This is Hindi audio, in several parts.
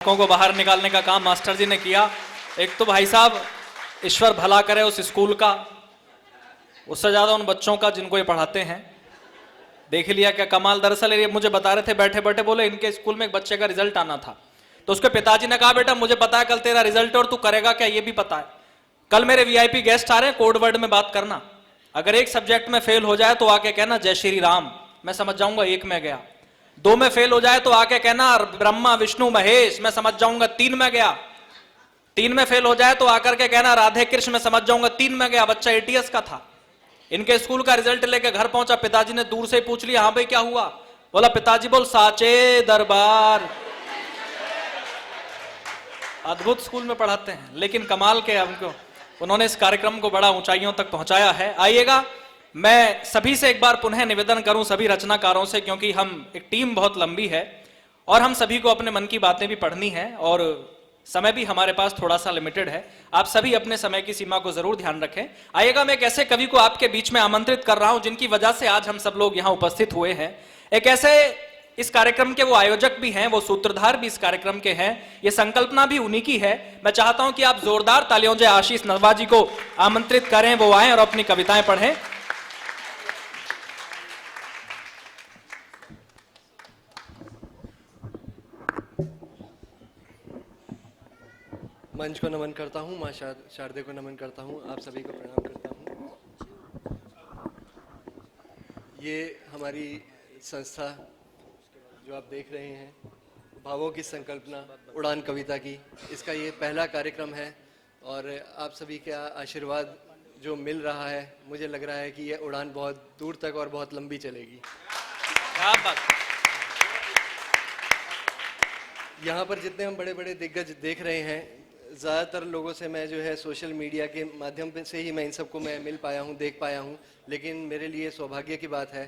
मूर्खों को बाहर निकालने का काम मास्टर जी ने किया। एक तो भाई साहब ईश्वर भला करे उस स्कूल का, उससे ज्यादा उन बच्चों का जिनको ये पढ़ाते हैं। देख लिया क्या कमाल। दरअसल ये मुझे बता रहे थे बैठे बैठे, बोले इनके स्कूल में एक बच्चे का रिजल्ट आना था, तो उसके पिताजी ने कहा बेटा मुझे पता है कल तेरा रिजल्ट है और तू करेगा क्या ये भी पता है। कल मेरे वीआईपी गेस्ट आ रहे हैं, कोड वर्ड में बात करना। अगर एक सब्जेक्ट में फेल हो जाए तो आके कहना जय श्री राम, मैं समझ जाऊंगा एक में गया। 2 में फेल हो जाए तो आके कहना ब्रह्मा विष्णु महेश, मैं समझ जाऊंगा 3 में गया। 3 में फेल हो जाए तो आकर के कहना राधे कृष्ण, मैं समझ जाऊंगा 3 में गया। बच्चा एटीएस का था। इनके स्कूल का रिजल्ट लेके घर पहुंचा, पिताजी ने दूर से पूछ लिया हाँ भाई क्या हुआ। बोला पिताजी बोल साचे दरबार। अद्भुत स्कूल में पढ़ाते हैं, लेकिन कमाल के हमको उन्होंने इस कार्यक्रम को बड़ा ऊंचाइयों तक पहुंचाया है। आइएगा, मैं सभी से एक बार पुनः निवेदन करूं, सभी रचनाकारों से, क्योंकि हम एक टीम बहुत लंबी है और हम सभी को अपने मन की बातें भी पढ़नी है और समय भी हमारे पास थोड़ा सा लिमिटेड है। आप सभी अपने समय की सीमा को जरूर ध्यान रखें। आइएगा, मैं एक ऐसे कवि को आपके बीच में आमंत्रित कर रहा हूं जिनकी वजह से आज हम सब लोग यहां उपस्थित हुए हैं। एक ऐसे इस कार्यक्रम के वो आयोजक भी हैं, वो सूत्रधार भी इस कार्यक्रम के हैं, ये संकल्पना भी उन्हीं की है। मैं चाहता हूं कि आप जोरदार तालियों से आशीष नरवा जी को आमंत्रित करें, वो आए और अपनी कविताएं पढ़ें। मंच को नमन करता हूँ, माँ शारदे को नमन करता हूँ, आप सभी को प्रणाम करता हूँ। ये हमारी संस्था जो आप देख रहे हैं, भावों की संकल्पना उड़ान कविता की, इसका ये पहला कार्यक्रम है और आप सभी का आशीर्वाद जो मिल रहा है, मुझे लग रहा है कि ये उड़ान बहुत दूर तक और बहुत लंबी चलेगी। क्या बात। यहाँ पर जितने हम बड़े बड़े दिग्गज देख रहे हैं, ज़्यादातर लोगों से मैं जो है सोशल मीडिया के माध्यम से ही मैं इन सबको मैं मिल पाया हूँ, देख पाया हूँ, लेकिन मेरे लिए सौभाग्य की बात है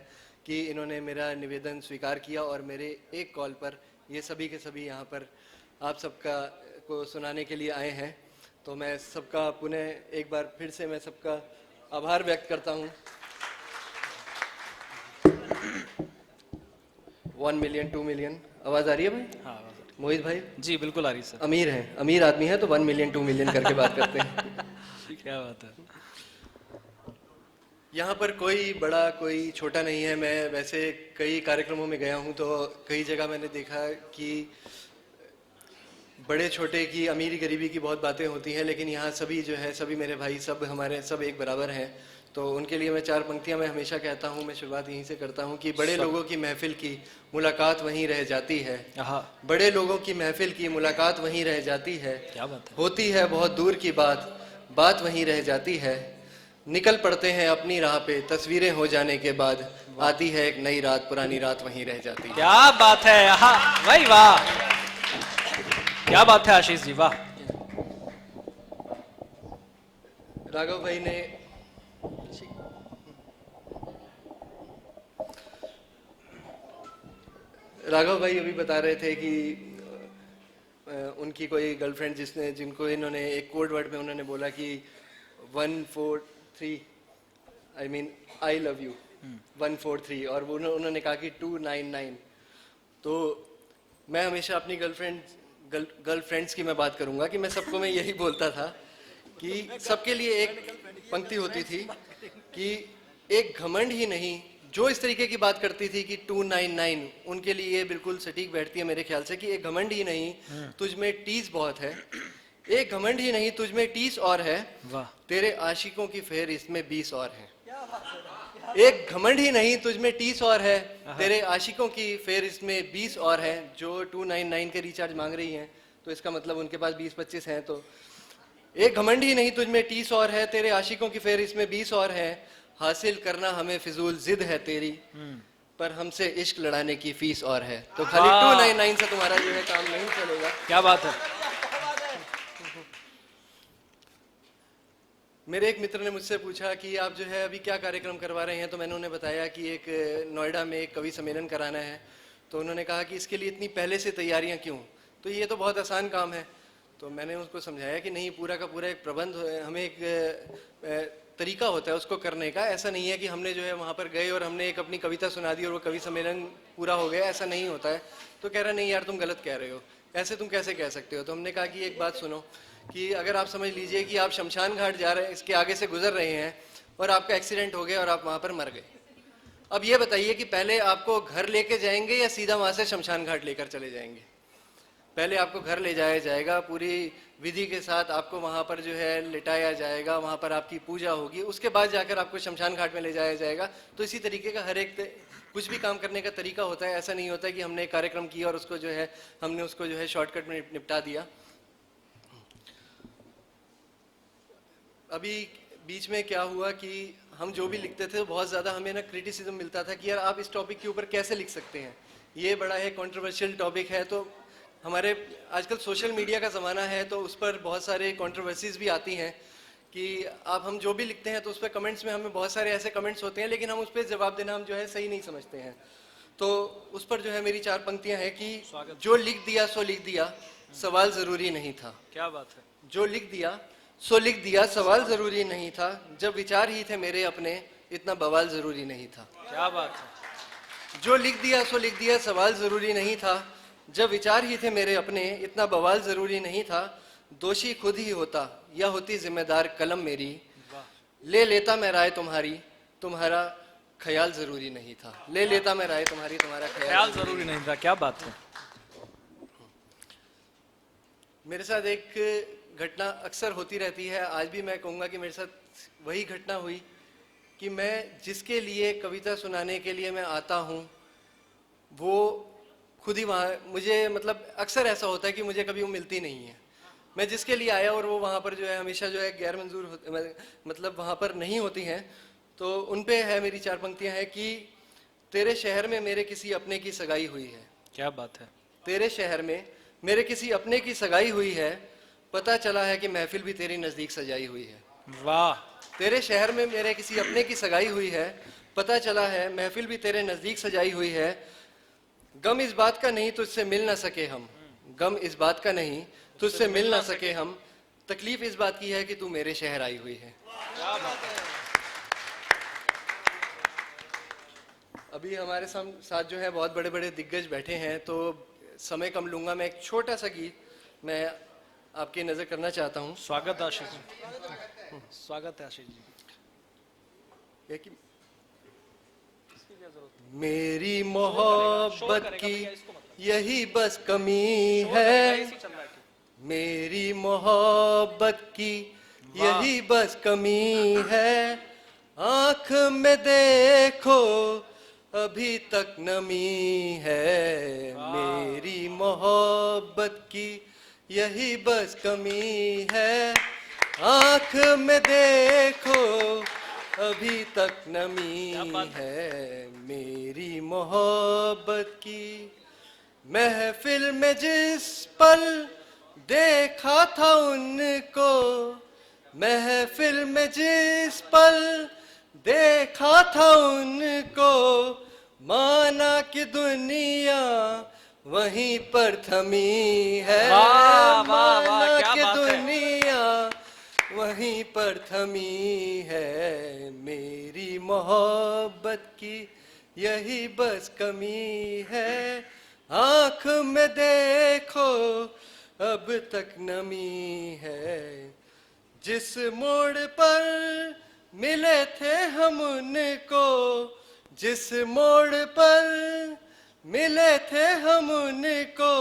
कि इन्होंने मेरा निवेदन स्वीकार किया और मेरे एक कॉल पर ये सभी के सभी यहाँ पर आप सबका को सुनाने के लिए आए हैं। तो मैं सबका पुनः एक बार फिर से मैं सबका आभार व्यक्त करता हूँ। 1 मिलियन 2 मिलियन आवाज़ आ रही है भाई? हाँ मोहित भाई जी बिल्कुल आ रही सर। अमीर हैं, अमीर आदमी है तो 1 मिलियन 2 मिलियन करके बात करते हैं। क्या बात है। यहाँ पर कोई बड़ा कोई छोटा नहीं है। मैं वैसे कई कार्यक्रमों में गया हूँ तो कई जगह मैंने देखा कि बड़े छोटे की अमीरी गरीबी की बहुत बातें होती हैं, लेकिन यहाँ सभी जो है सभी मेरे भाई सब हमारे सब एक बराबर हैं। तो उनके लिए मैं 4 पंक्तियाँ मैं हमेशा कहता हूँ, मैं शुरुआत यहीं से करता हूँ कि बड़े लोगों की महफिल की मुलाकात वहीं रह जाती है। बड़े लोगों की महफिल की मुलाकात वहीं रह जाती है। क्या बात है। होती है बहुत दूर की बात वहीं रह जाती है। निकल पड़ते हैं अपनी राह पे, तस्वीरें हो जाने के बाद आती है एक नई रात, पुरानी रात वहीं रह जाती है। क्या बात है। भाई वाह, क्या बात है आशीष जी, वाह। राघव भाई ने अभी बता रहे थे कि उनकी कोई गर्लफ्रेंड जिनको इन्होंने एक कोड वर्ड में उन्होंने बोला कि 143 I mean I love you 143 और वो उन्होंने कहा कि 299। तो मैं हमेशा अपनी गर्लफ्रेंड्स की मैं बात करूंगा कि मैं सबको मैं यही बोलता था कि सबके लिए एक पंक्ति होती थी कि एक घमंड ही नहीं, जो इस तरीके की बात करती थी कि 299 उनके लिए ये बिल्कुल सटीक बैठती है मेरे ख्याल से कि एक घमंड ही नहीं तुझ में टीस बहुत है, एक घमंड ही नहीं तुझ में टीस और है, तेरे आशिकों की फेहरिस्त में 20 और है। एक घमंड ही नहीं तुझ में टीस और है, तेरे आशिकों की फेहरिस्त में 20 और है। जो 299 के रिचार्ज मांग रही हैं तो इसका मतलब उनके पास 20-25 हैं। तो एक घमंड ही नहीं तुझ में टीस और है, तेरे आशिकों की फेहरिस्त में 20 और है। हासिल करना हमें फिजूल जिद है तेरी, पर हमसे इश्क लड़ाने की फीस और है। तो खाली 299 से तुम्हारा जो है काम नहीं चलेगा। क्या बात है। मेरे एक मित्र ने मुझसे पूछा कि आप जो है अभी क्या कार्यक्रम करवा रहे हैं, तो मैंने उन्हें बताया कि एक नोएडा में एक कवि सम्मेलन कराना है। तो उन्होंने कहा कि इसके लिए इतनी पहले से तैयारियां क्यों, तो ये तो बहुत आसान काम है। तो मैंने उसको समझाया कि नहीं, पूरा का पूरा एक प्रबंध, हमें एक तरीका होता है उसको करने का। ऐसा नहीं है कि हमने जो है वहाँ पर गए और हमने एक अपनी कविता सुना दी और वो कवि सम्मेलन पूरा हो गया, ऐसा नहीं होता है। तो कह रहा नहीं यार तुम गलत कह रहे हो, ऐसे तुम कैसे कह सकते हो? तो हमने कहा कि एक बात सुनो, कि अगर आप समझ लीजिए कि आप शमशान घाट जा रहे हैं, इसके आगे से गुजर रहे हैं और आपका एक्सीडेंट हो गया और आप वहां पर मर गए। अब ये बताइए कि पहले आपको घर लेके जाएंगे या सीधा वहां से शमशान घाट लेकर चले जाएंगे? पहले आपको घर ले जाया जाएगा, पूरी विधि के साथ आपको वहां पर जो है लिटाया जाएगा, वहां पर आपकी पूजा होगी, उसके बाद जाकर आपको शमशान घाट में ले जाया जाएगा। तो इसी तरीके का हर एक कुछ भी काम करने का तरीका होता है। ऐसा नहीं होता कि हमने एक कार्यक्रम किया और उसको जो है हमने उसको जो है शॉर्टकट में निपटा दिया। अभी बीच में क्या हुआ कि हम जो भी लिखते थे बहुत ज़्यादा हमें ना क्रिटिसिज्म मिलता था कि यार आप इस टॉपिक के ऊपर कैसे लिख सकते हैं, ये बड़ा है कंट्रोवर्शियल टॉपिक है। तो हमारे आजकल सोशल मीडिया का ज़माना है, तो उस पर बहुत सारे कंट्रोवर्सीज भी आती हैं कि आप हम जो भी लिखते हैं तो उस पर कमेंट्स में हमें बहुत सारे ऐसे कमेंट्स होते हैं, लेकिन हम उस पर जवाब देना हम जो है सही नहीं समझते हैं। तो उस पर जो है मेरी 4 पंक्तियां हैं कि जो लिख दिया सो लिख दिया, सवाल ज़रूरी नहीं था। क्या बात है। जो लिख दिया सो लिख दिया, सवाल ज़रूरी नहीं था। जब विचार ही थे मेरे अपने, इतना बवाल ज़रूरी नहीं था। क्या बात है। जो लिख दिया सो लिख दिया, सवाल ज़रूरी नहीं था। जब विचार ही थे मेरे अपने, इतना बवाल ज़रूरी नहीं था। दोषी खुद ही होता या होती जिम्मेदार कलम मेरी, ले लेता मैं राय तुम्हारी, तुम्हारा ख्याल ज़रूरी नहीं था। ले लेता मैं राय तुम्हारी, तुम्हारा ख्याल ज़रूरी नहीं था। क्या बात है। मेरे साथ एक घटना अक्सर होती रहती है, आज भी मैं कहूँगा कि मेरे साथ वही घटना हुई कि मैं जिसके लिए कविता सुनाने के लिए मैं आता हूँ वो खुद ही वहाँ, मुझे मतलब अक्सर ऐसा होता है कि मुझे कभी वो मिलती नहीं है। मैं जिसके लिए आया और वो वहाँ पर जो है हमेशा जो है गैर मंजूर मतलब वहाँ पर नहीं होती हैं। तो उन पे है मेरी 4 पंक्तियाँ हैं कि तेरे शहर में मेरे किसी अपने की सगाई हुई है। क्या बात है। तेरे शहर में मेरे किसी अपने की सगाई हुई है, पता चला है कि महफिल भी तेरी नजदीक सजाई हुई है। वाह। तेरे शहर में मेरे किसी अपने की सगाई हुई है, पता चला है महफिल भी तेरे नजदीक सजाई हुई है। गम इस बात का नहीं तुझसे मिल ना सके हम, गम इस बात का नहीं तुझसे मिल ना सके हम, तकलीफ इस बात की है कि तू मेरे शहर आई हुई है। क्या बात है। अभी हमारे साथ जो है बहुत बड़े बड़े दिग्गज बैठे हैं, तो समय कम लूंगा। मैं एक छोटा सा गीत मैं आपकी नजर करना चाहता हूँ। स्वागत है आशीष जी। स्वागत है आशीष जी। कि मेरी मोहब्बत की यही बस कमी है, मेरी मोहब्बत की यही बस कमी है। आंख में देखो अभी तक नमी है, मेरी मोहब्बत की यही बस कमी है। आंख में देखो अभी तक नमी है, मेरी मोहब्बत की। महफिल में जिस पल देखा था उनको, महफिल में जिस पल देखा था उनको, माना कि दुनिया वहीं पर थमी है। माना कि दुनिया वहीं पर थमी है, मेरी मोहब्बत की यही बस कमी है। आंख में देखो अब तक नमी है, जिस मोड़ पर मिले थे हम उनको, जिस मोड़ पर मिले थे हम उनको,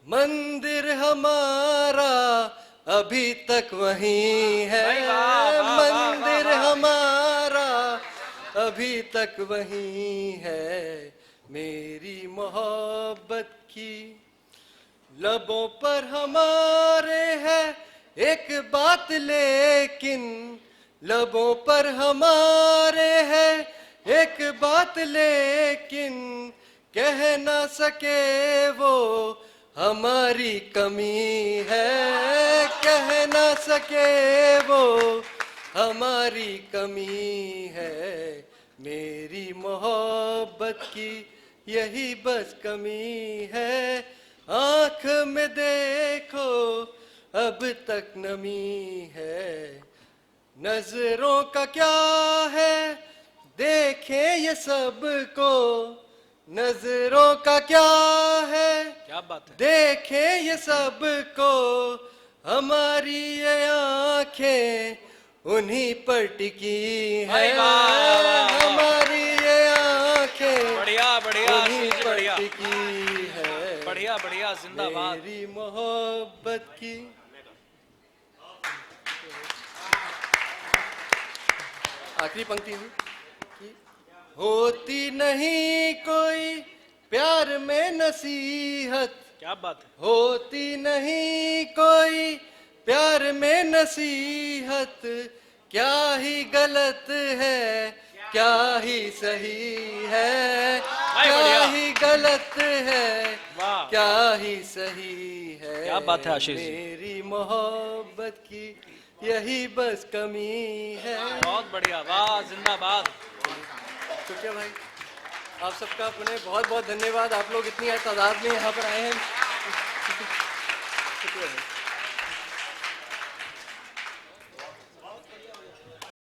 मंदिर हमारा अभी तक वहीं है। मंदिर हमारा अभी तक वहीं है, मेरी मोहब्बत की। लबों पर हमारे है एक बात लेकिन, लबों पर हमारे है एक बात लेकिन, कह ना सके वो हमारी कमी है। कह ना सके वो हमारी कमी है, मेरी मोहब्बत की यही बस कमी है। आंख में देखो अब तक नमी है, नजरों का क्या है देखें ये सबको, नजरों का क्या है, क्या बात है। देखे ये सबको, हमारी ये आंखें उन्हीं पर टिकी है। भाई वाह। हमारी ये आंखें बढ़िया बढ़िया उन्हीं आशीष जी, पर बढ़िया टिकी है। बढ़िया बढ़िया, जिंदाबाद। मेरी मोहब्बत की आखिरी पंक्ति हुई कि होती नहीं कोई प्यार में नसीहत, क्या बात है। होती नहीं कोई प्यार में नसीहत, क्या ही गलत है क्या ही सही है, भाई क्या बढ़िया। ही गलत है वाह। क्या ही सही है। क्या बात है आशीष जी। मेरी मोहब्बत की यही बस कमी है। बहुत बढ़िया, वाह, जिंदाबाद। शुक्रिया भाई, आप सबका पुनः बहुत बहुत धन्यवाद। आप लोग इतनी तादाद में यहाँ पर आए हैं। शुक्रिया भाई।